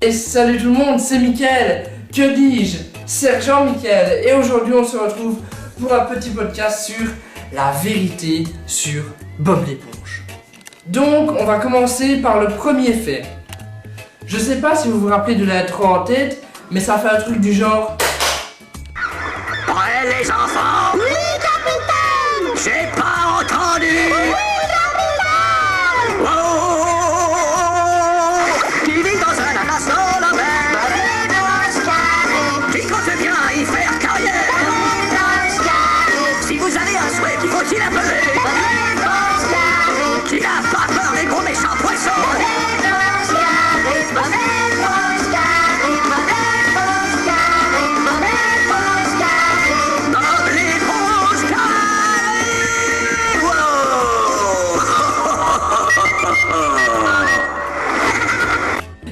Et salut tout le monde, c'est Mickaël, que dis-je, Sergent Mickaël, et aujourd'hui on se retrouve pour un petit podcast sur la vérité sur Bob l'éponge. Donc on va commencer par le premier fait. Je sais pas si vous vous rappelez de l'intro en tête, mais ça fait un truc du genre... Prêts les enfants? Oui, capitaine! J'ai pas entendu! Oui, capitaine! Oh! Qui vit dans un ananas dans la mer? Qui compte bien y faire carrière? Si vous avez un souhait, qu'il faut-il appeler? Qui n'a pas peur des gros méchants poissons?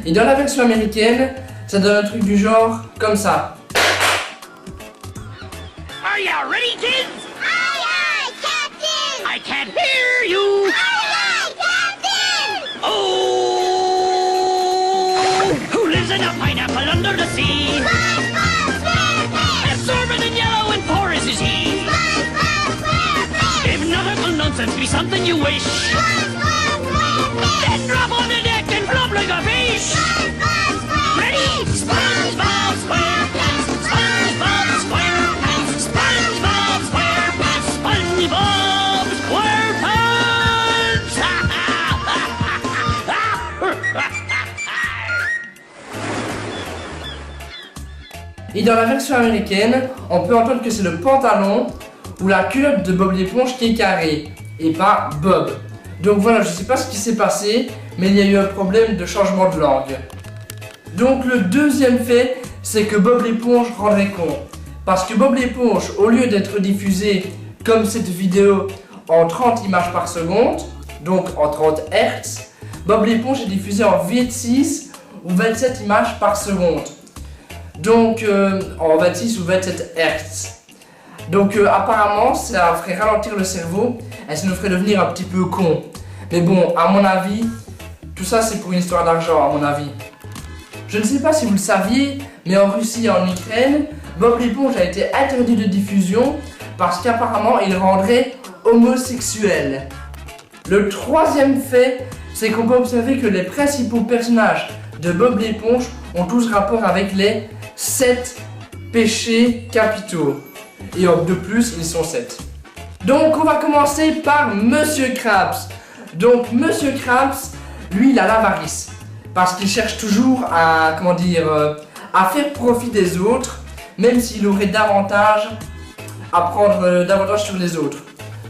Et dans la version américaine, ça donne un truc du genre comme ça. Are you ready, kids? Aye, aye, captain! I can't hear you! Aye, aye, captain! Oh! Who lives in a pineapple under the sea? SpongeBob SquarePants! Absorbent in yellow and porous is he. SpongeBob SquarePants! If nautical nonsense be something you wish, SpongeBob SquarePants! then drop on the deck and flop like a fish. SpongeBob SquarePants! Ready? SpongeBob SquarePants, SpongeBob SquarePants, SpongeBob SquarePants, SpongeBob SquarePants. Et dans la version américaine, on peut entendre que c'est le pantalon ou la culotte de Bob l'éponge qui est carré, et pas Bob. Donc voilà, je sais pas ce qui s'est passé, mais il y a eu un problème de changement de langue. Donc le deuxième fait, c'est que Bob l'éponge rendrait con. Parce que Bob l'éponge, au lieu d'être diffusé comme cette vidéo en 30 images par seconde, donc en 30 Hz, Bob l'éponge est diffusé en 26 ou 27 images par seconde. Donc en 26 ou 27 Hz. Donc apparemment ça ferait ralentir le cerveau et ça nous ferait devenir un petit peu con. Mais bon, à mon avis, tout ça c'est pour une histoire d'argent à mon avis. Je ne sais pas si vous le saviez, mais en Russie et en Ukraine, Bob l'éponge a été interdit de diffusion parce qu'apparemment il rendrait homosexuel. Le troisième fait, c'est qu'on peut observer que les principaux personnages de Bob l'éponge ont tous rapport avec les 7 péchés capitaux. Et de plus, ils sont 7. Donc on va commencer par Monsieur Krabs. Donc Monsieur Krabs, lui il a l'avarice. Parce qu'il cherche toujours à, à faire profit des autres, même s'il aurait davantage à prendre davantage sur les autres.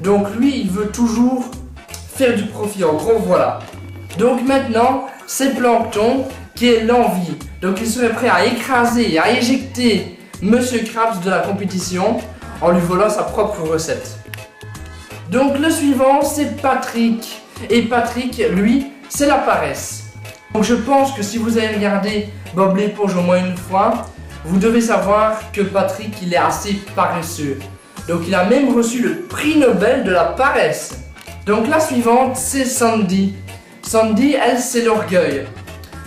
Donc lui, il veut toujours faire du profit, en gros, voilà. Donc maintenant, c'est Plankton qui est l'envie. Donc il serait prêt à écraser, à éjecter Monsieur Krabs de la compétition en lui volant sa propre recette. Donc le suivant, c'est Patrick. Et Patrick, lui, c'est la paresse. Donc je pense que si vous avez regardé Bob l'éponge au moins une fois, vous devez savoir que Patrick, il est assez paresseux. Donc il a même reçu le prix Nobel de la paresse. Donc la suivante, c'est Sandy. Sandy, elle, c'est l'orgueil.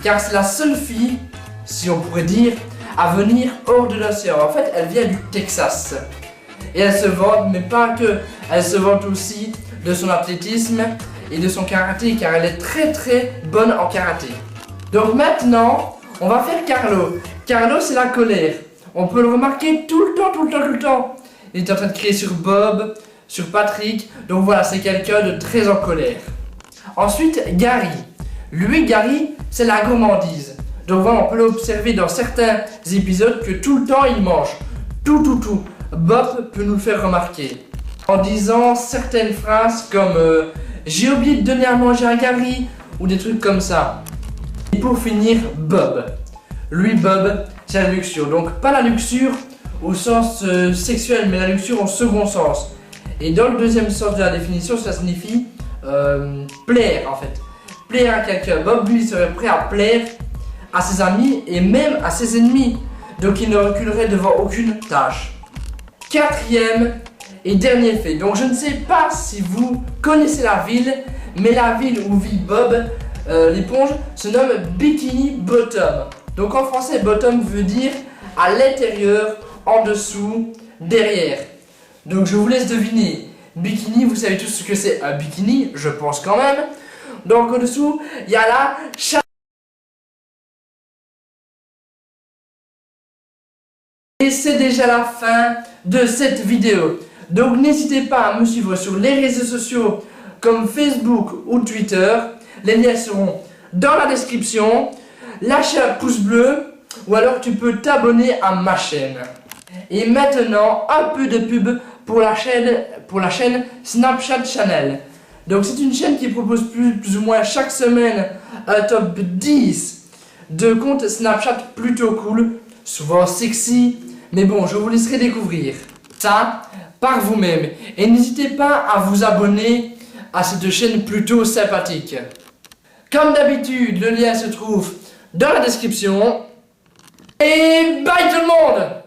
Car c'est la seule fille, si on pourrait dire, à venir hors de l'océan. En fait, elle vient du Texas. Et elle se vante, mais pas que. Elle se vante aussi de son athlétisme et de son karaté, car elle est très très bonne en karaté. Donc maintenant, on va faire Carlo. Carlo, c'est la colère. On peut le remarquer tout le temps. Il est en train de crier sur Bob, sur Patrick. Donc voilà, c'est quelqu'un de très en colère. Ensuite, Gary. Lui, Gary, c'est la gourmandise. Donc voilà, on peut l'observer dans certains épisodes que tout le temps, il mange. Tout. Bob peut nous le faire remarquer. En disant certaines phrases comme j'ai oublié de donner à manger à Gary, ou des trucs comme ça. Et pour finir, Bob. Lui, Bob, c'est la luxure. Donc pas la luxure au sens sexuel, mais la luxure au second sens. Et dans le deuxième sens de la définition, ça signifie plaire en fait. Plaire à quelqu'un. Bob, lui, serait prêt à plaire à ses amis et même à ses ennemis. Donc il ne reculerait devant aucune tâche. Quatrième et dernier fait. Donc je ne sais pas si vous connaissez la ville, mais la ville où vit Bob l'éponge se nomme Bikini Bottom. Donc en français, bottom veut dire à l'intérieur, en dessous, derrière. Donc je vous laisse deviner. Bikini, vous savez tous ce que c'est un bikini, je pense quand même. Donc en dessous, il y a la chatte. Et c'est déjà la fin de cette vidéo. Donc n'hésitez pas à me suivre sur les réseaux sociaux comme Facebook ou Twitter. Les liens seront dans la description. Lâchez un pouce bleu ou alors tu peux t'abonner à ma chaîne. Et maintenant, un peu de pub pour la chaîne Snapchat Channel. Donc c'est une chaîne qui propose plus ou moins chaque semaine un top 10 de comptes Snapchat plutôt cool, souvent sexy, mais bon, je vous laisserai découvrir ça par vous-même. Et n'hésitez pas à vous abonner à cette chaîne plutôt sympathique. Comme d'habitude, le lien se trouve dans la description. Et bye tout le monde!